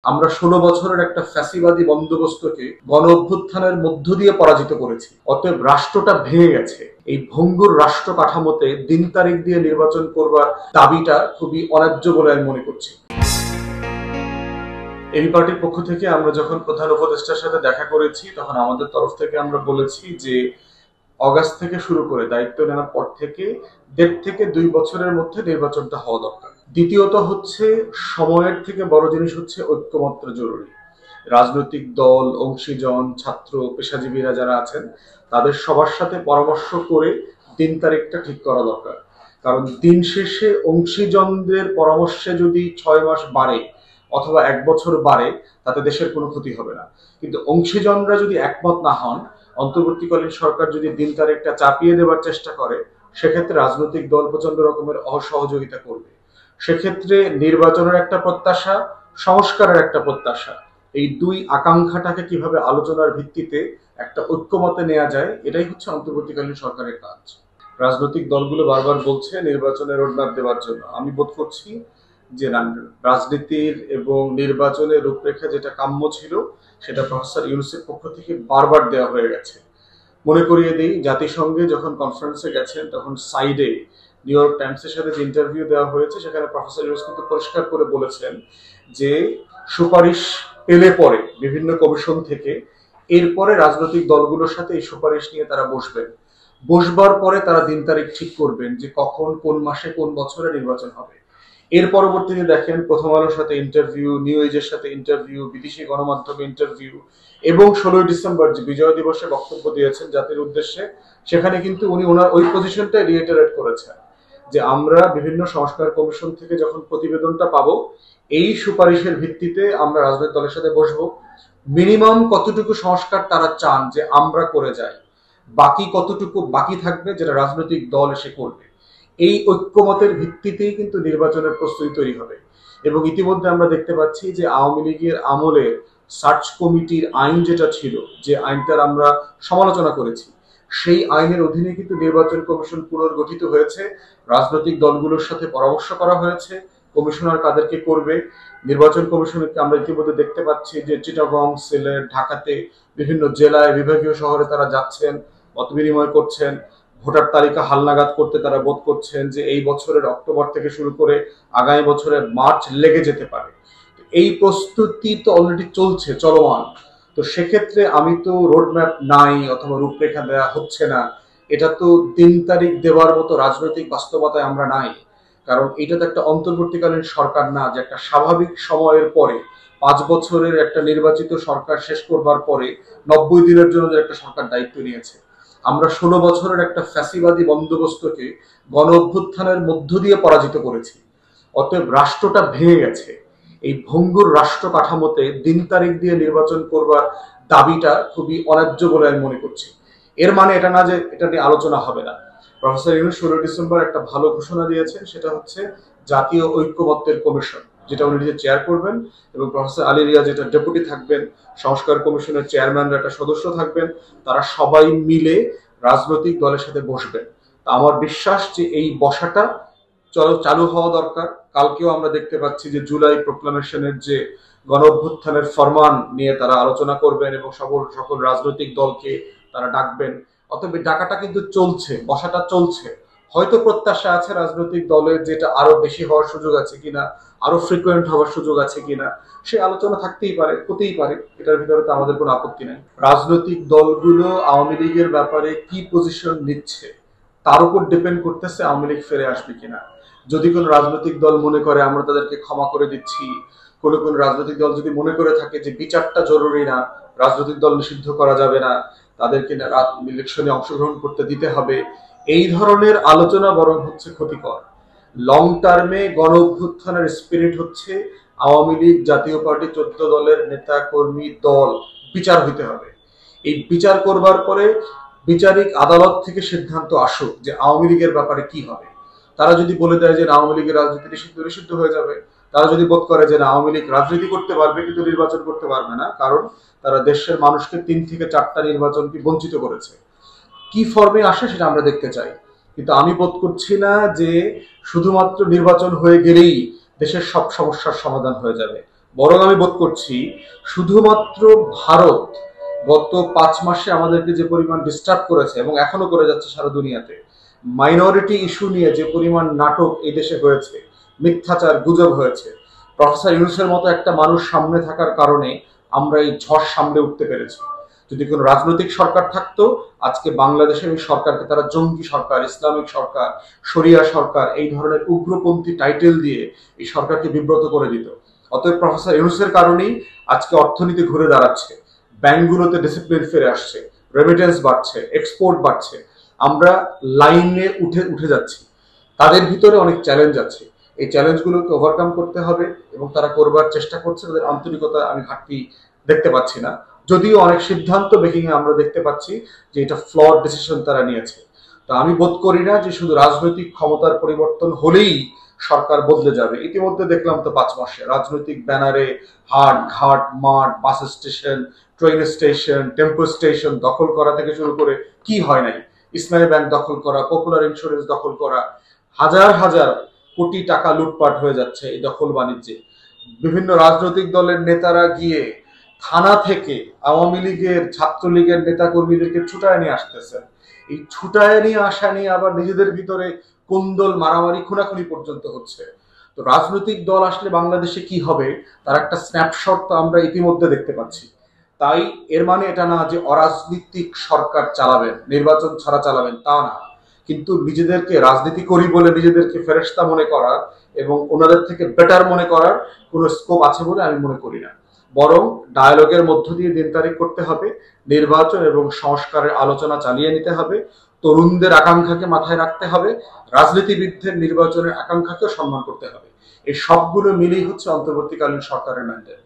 আমরা ১৬ বছরের একটা ফ্যাসিবাদী বন্দোবস্তকে গণ অভ্যুত্থানের মধ্য দিয়ে পরাজিত করেছি। অতএব রাষ্ট্রটা ভেঙে গেছে। এই ভঙ্গুর রাষ্ট্র কাঠামোতে দিন তারিখ দিয়ে নির্বাচন করবার দাবিটা খুবই অন্যায্য বলে আমি মনে করছি। এই পার্টির পক্ষ থেকে আমরা যখন প্রধান উপদেষ্টার সাথে দেখা করেছি তখন আমাদের তরফ থেকে আমরা বলেছি যে অগাস্ট থেকে শুরু করে দায়িত্ব নেওয়ার পর থেকে ১.৫ থেকে ২ বছরের মধ্যে নির্বাচনটা হওয়া দরকার। দ্বিতীয়ত হচ্ছে সময়ের থেকে বড় জিনিস হচ্ছে ঐক্যমত্য জরুরি। রাজনৈতিক দল, অংশীজন, ছাত্র, পেশাজীবীরা যারা আছেন তাদের সবার সাথে পরামর্শ করে দিন তারিখটা ঠিক করা দরকার। কারণ দিন শেষে অংশীজনদের পরামর্শে যদি ৬ মাস বাড়ে অথবা ১ বছর বাড়ে তাতে দেশের কোনো ক্ষতি হবে না। কিন্তু অংশীজনরা যদি একমত না হন, অন্তর্বর্তীকালীন সরকার যদি দিন তারিখটা চাপিয়ে দেওয়ার চেষ্টা করে, সেক্ষেত্রে রাজনৈতিক দল প্রচন্ড রকমের অসহযোগিতা করবে। সেক্ষেত্রে নির্বাচনের একটা প্রত্যাশা, সংস্কারের একটা প্রত্যাশা, এই দুই আকাঙ্ক্ষাটাকে কিভাবে আলোচনার ভিত্তিতে একটা ঐক্যমতে নেওয়া যায়, এটাই হচ্ছে অন্তর্বর্তীকালীন সরকারের কাজ। রাজনৈতিক দলগুলো বারবার বলছে নির্বাচনের রোডম্যাপ দেওয়ার জন্য। আমি বোধ করছি যে রাজনীতির এবং নির্বাচনের রূপরেখা যেটা কাম্য ছিল সেটা প্রফেসর ইউনূসের পক্ষ থেকে বারবার দেওয়া হয়ে গেছে। মনে করিয়ে দিই, জাতিসংঘে যখন কনফারেন্সে গেছেন তখন সাইডে নিউ ইয়র্ক টাইমসের সাথে যে ইন্টারভিউ দেওয়া হয়েছে সেখানে প্রফেসর ইউনূস কিন্তু পরিষ্কার করে বলেছেন যে সুপারিশ পেলে পরে বিভিন্ন কমিশন থেকে এরপরে রাজনৈতিক দলগুলোর সাথে এই সুপারিশ নিয়ে তারা বসবার পরে তারা দিন তারিখ ঠিক করবেন যে কখন, কোন মাসে, কোন বছরে নির্বাচন হবে। এর পরবর্তীতে দেখেন প্রথম আলোর সাথে ইন্টারভিউ, নিউ এজের সাথে ইন্টারভিউ, বিদেশি গণমাধ্যমে ইন্টারভিউ এবং ১৬ই ডিসেম্বর যে বিজয় দিবসে বক্তব্য দিয়েছেন জাতির উদ্দেশ্যে, সেখানে কিন্তু উনি ওনার ওই পজিশনটাই রিইটারেট করেছেন যে আমরা বিভিন্ন সংস্কার কমিশন থেকে যখন প্রতিবেদনটা পাবো এই সুপারিশের ভিত্তিতে আমরা রাজনৈতিক দলের সাথে বসবো। মিনিমাম কতটুকু সংস্কার তারা চান যে আমরা করে যাই, বাকি কতটুকু বাকি থাকবে যেটা রাজনৈতিক দল এসে করবে। এই ঐক্যমতের ভিত্তিতেই কিন্তু নির্বাচনের প্রস্তুতি তৈরি হবে। এবং ইতিমধ্যে আমরা দেখতে পাচ্ছি যে আওয়ামী লীগের আমলে সার্চ কমিটির আইন যেটা ছিল, যে আইনটার আমরা সমালোচনা করেছি, সেই আইনের অধীনে কিন্তু নির্বাচন কমিশন পুনর্গঠিত হয়েছে। রাজনৈতিক দলগুলোর সাথে পরামর্শ করা হয়েছে কমিশনার কাদেরকে করবে। নির্বাচন কমিশনকে আমরা ইতিমধ্যে দেখতে পাচ্ছি যে চিটাগং, সিলেট, ঢাকাতে বিভিন্ন জেলায়, বিভাগীয় শহরে তারা যাচ্ছেন, মত বিনিময় করছেন, ভোটার তালিকা হালনাগাদ করতে তারা বোধ করছেন যে এই বছরের অক্টোবর থেকে শুরু করে আগামী বছরের মার্চ লেগে যেতে পারে। এই প্রস্তুতি তো অলরেডি চলছে, চলমান। তো সেক্ষেত্রে আমি তো রোডম্যাপ নাই অথবা রূপরেখা দেওয়া হচ্ছে না, এটা তো দিন তারিখ দেওয়ার মতো রাজনৈতিক বাস্তবতায় আমরা নাই। কারণ এটা তো একটা অন্তর্বর্তীকালীন সরকার না যে একটা স্বাভাবিক সময়ের পরে ৫ বছরের একটা নির্বাচিত সরকার শেষ করবার পরে ৯০ দিনের জন্য যে একটা সরকার দায়িত্ব নিয়েছে। আমরা ১৬ বছরের একটা ফ্যাসিবাদী বন্দোবস্তকে গণ অভ্যুত্থানের মধ্য দিয়ে পরাজিত করেছি। অতএব রাষ্ট্রটা ভেঙে গেছে। এই ভঙ্গুর রাষ্ট্র কাঠামোতে দিন তারিখ দিয়ে নির্বাচন করবার দাবিটা খুবই অন্যায্য বলে আমি মনে করছি। এর মানে এটা না যে এটা নিয়ে আলোচনা হবে না। প্রফেসর ইউনূস ১৬ ডিসেম্বর একটা ভালো ঘোষণা দিয়েছেন, সেটা হচ্ছে জাতীয় ঐক্যমত্যের কমিশন, যেটা উনি নিজে চেয়ার করবেন, এবং প্রফেসর আলী রিয়াজ যেটা ডেপুটি থাকবেন, সংস্কার কমিশনের চেয়ারম্যানরা একটা সদস্য থাকবেন, তারা সবাই মিলে রাজনৈতিক দলের সাথে বসবেন। আমার বিশ্বাস যে এই বসাটা চালু হওয়া দরকার। কালকেও আমরা দেখতে পাচ্ছি যে জুলাই প্রোক্লামেশনের যে গণ অভ্যুত্থানের ফরমান নিয়ে তারা আলোচনা করবেন এবং সকল রাজনৈতিক দলকে তারা ডাকবেন। অতএব ডাকাটা কিন্তু চলছে, বসাটা চলছে। হয়তো প্রত্যাশা আছে রাজনৈতিক দলের যেটা আরো বেশি হওয়ার সুযোগ আছে কিনা, আরো ফ্রিকুয়েন্ট হওয়ার সুযোগ আছে কিনা, সে আলোচনা থাকতেই পারে, হতেই পারে। এটার ভিতরে তো আমাদের কোনো আপত্তি নাই। রাজনৈতিক দলগুলো আওয়ামী লীগের ব্যাপারে কি পজিশন নিচ্ছে তার উপর ডিপেন্ড করতেছে আওয়ামী লীগ ফিরে আসবে কিনা। যদি কোনো রাজনৈতিক দল মনে করে আমরা তাদেরকে ক্ষমা করে দিচ্ছি, কোন রাজনৈতিক দল যদি মনে করে থাকে যে বিচারটা জরুরি না, রাজনৈতিক দল নিষিদ্ধ করা যাবে না, তাদেরকে ইলেকশনে অংশগ্রহণ করতে দিতে হবে, এই ধরনের আলোচনা বরং হচ্ছে ক্ষতিকর। লং টার্মে গণ অভ্যুত্থানের স্পিরিট হচ্ছে আওয়ামী লীগ, জাতীয় পার্টি, 14 দলের নেতা কর্মী দল বিচার হইতে হবে। এই বিচার করবার পরে বিচারিক আদালত থেকে সিদ্ধান্ত আসুক যে আওয়ামী লীগের ব্যাপারে কি হবে। তারা যদি বলে দেয় যে আওয়ামী লীগের রাজনীতি নিষিদ্ধ হয়ে যাবে, তারা যদি বোধ করে যে আওয়ামী লীগ রাজনীতি করতে পারবে কিন্তু নির্বাচন করতে পারবে না, কারণ তারা দেশের মানুষকে ৩ থেকে ৪টা নির্বাচনকে বঞ্চিত করেছে, কি ফর্মে আসে সেটা আমরা দেখতে চাই। কিন্তু আমি বোধ করছি না যে শুধুমাত্র নির্বাচন হয়ে গেলেই দেশের সব সমস্যার সমাধান হয়ে যাবে। বরং আমি বোধ করছি শুধুমাত্র ভারত গত 5 মাসে আমাদেরকে যে পরিমাণ ডিস্টার্ব করেছে এবং এখনো করে যাচ্ছে সারা দুনিয়াতে, মাইনরিটি ইস্যু নিয়ে যে পরিমাণ নাটক এই দেশে হয়েছে, মিথ্যাচার গুজব হয়েছে, প্রফেসর ইউনূসের মতো একটা মানুষ সামনে থাকার কারণে আমরা এই ঝড় সামলে উঠতে পেরেছি। যদি কোনো রাজনৈতিক সরকার থাকতো, আজকে বাংলাদেশের এই সরকারকে তারা জঙ্গি সরকার, ইসলামিক সরকার, শরিয়া সরকার এই ধরনের উগ্রপন্থী টাইটেল দিয়ে এই সরকারকে বিব্রত করে দিত। অতএব প্রফেসর ইউনূসের কারণেই আজকে অর্থনীতি ঘুরে দাঁড়াচ্ছে, ব্যাংকগুলোতে ডিসিপ্লিন ফিরে আসছে, রেমিটেন্স বাড়ছে, এক্সপোর্ট বাড়ছে, আমরা লাইনে উঠে উঠে যাচ্ছি। তাদের ভিতরে অনেক চ্যালেঞ্জ আছে, এই চ্যালেঞ্জগুলোকে ওভারকাম করতে হবে এবং তারা করবার চেষ্টা করছে। তাদের আন্তরিকতা আমি ঘাটতি দেখতে পাচ্ছি না, যদিও অনেক সিদ্ধান্ত মেকিং এ আমরা দেখতে পাচ্ছি যে এটা ফ্লড ডিসিশন তারা নিয়েছে। তো আমি বোধ করি না যে শুধু রাজনৈতিক ক্ষমতার পরিবর্তন হলেই সরকার বদলে যাবে। ইতিমধ্যে দেখলাম তো 5 মাসে রাজনৈতিক ব্যানারে হাট ঘাট মাঠ bus station train station tempo station দখল করা থেকে শুরু করে কি হয় নাই, ইসলামী ব্যাংক দখল করা, পপুলার ইন্স্যুরেন্স দখল করা, হাজার হাজার কোটি টাকা লুটপাট হয়ে যাচ্ছে এই দখল বাণিজ্যে। বিভিন্ন রাজনৈতিক দলের নেতারা গিয়ে থানা থেকে আওয়ামী লীগের ছাত্রলীগের নেতা কর্মীদেরকে ছুটায় নিয়ে আসতেছেন। এই ছুটায় নিয়ে আসা নিয়ে আবার নিজেদের ভিতরে কোন্দল মারামারি খুনাখুনি পর্যন্ত হচ্ছে। তো রাজনৈতিক দল আসলে বাংলাদেশে কি হবে তার একটা স্ন্যাপশট তো আমরা ইতিমধ্যে দেখতে পাচ্ছি। তাই এর মানে এটা না যে অরাজনৈতিক সরকার চালাবেন, নির্বাচন ছাড়া চালাবেন, তা না। কিন্তু নিজেদেরকে রাজনীতি করি বলে নিজেদেরকে ফেরেশতা মনে করা এবং ওনাদের থেকে বেটার মনে করার কোনো স্কোপ আছে বলে আমি মনে করি না। বরং ডায়ালগের মধ্য দিয়ে দিন তারিখ করতে হবে, নির্বাচন এবং সংস্কারের আলোচনা চালিয়ে নিতে হবে, তরুণদের আকাঙ্ক্ষাকে মাথায় রাখতে হবে, রাজনীতিবিদদের নির্বাচনের আকাঙ্ক্ষাকেও সম্মান করতে হবে। এই সবগুলো মিলেই হচ্ছে অন্তর্বর্তীকালীন সরকারের ম্যান্ডেট।